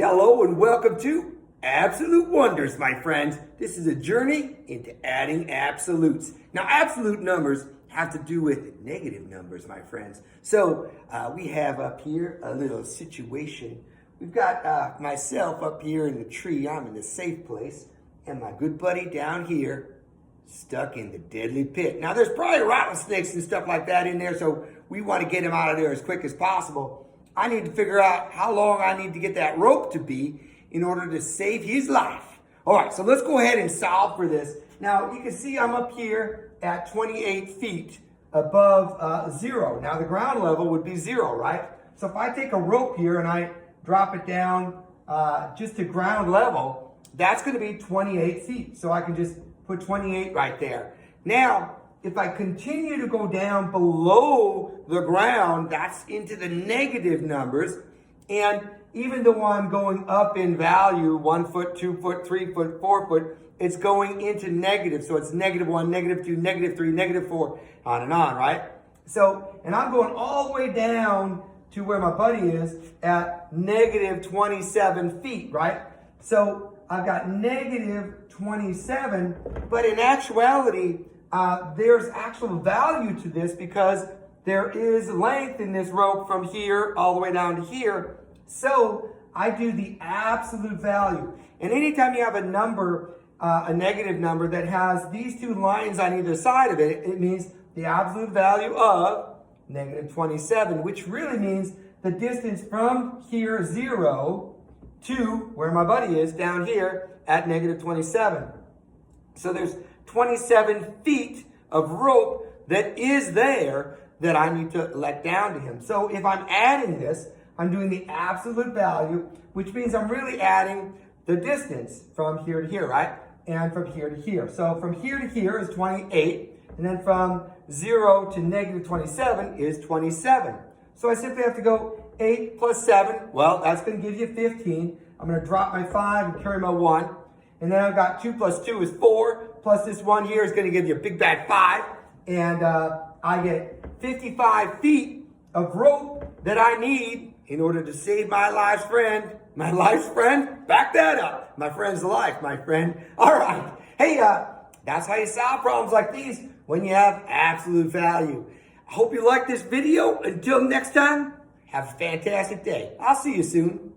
Hello and welcome to Absolute Wonders, my friends. This is a journey into adding absolutes. Now, absolute numbers have to do with negative numbers, my friends. So we have up here a little situation. We've got myself up here in the tree. I'm in the safe place. And my good buddy down here, stuck in the deadly pit. Now, there's probably rattlesnakes and stuff like that in there, so we want to get him out of there as quick as possible. I need to figure out how long I need to get that rope to be in order to save his life. All right, so let's go ahead and solve for this. Now, you can see I'm up here at 28 feet above zero. Now, the ground level would be zero, right? So if I take a rope here and I drop it down just to ground level, that's going to be 28 feet. So I can just put 28 right there. Now, if I continue to go down below the ground, that's into the negative numbers. And even though I'm going up in value, 1 foot, 2 foot, 3 foot, 4 foot, it's going into negative. So it's -1, -2, -3, -4, on and on, right? So, and I'm going all the way down to where my buddy is at negative 27 feet, right? So I've got negative 27, but in actuality, there's actual value to this because there is length in this rope from here all the way down to here. So I do the absolute value. And anytime you have a number, a negative number that has these two lines on either side of it, it means the absolute value of negative 27, which really means the distance from here, 0, to where my buddy is down here at negative 27. So there's 27 feet of rope that is there that I need to let down to him. So if I'm adding this, I'm doing the absolute value, which means I'm really adding the distance from here to here, right? And from here to here. So from here to here is 28, and then from 0 to negative 27 is 27. So I simply have to go 8 plus 7. Well, that's going to give you 15. I'm going to drop my 5 and carry my 1. And then I've got 2 plus 2 is 4. Plus this 1 here is going to give you a big bad 5. And I get 55 feet of rope that I need in order to save my life's friend. My life's friend? Back that up. My friend's life, my friend. All right. Hey, that's how you solve problems like these when you have absolute value. I hope you liked this video. Until next time, have a fantastic day. I'll see you soon.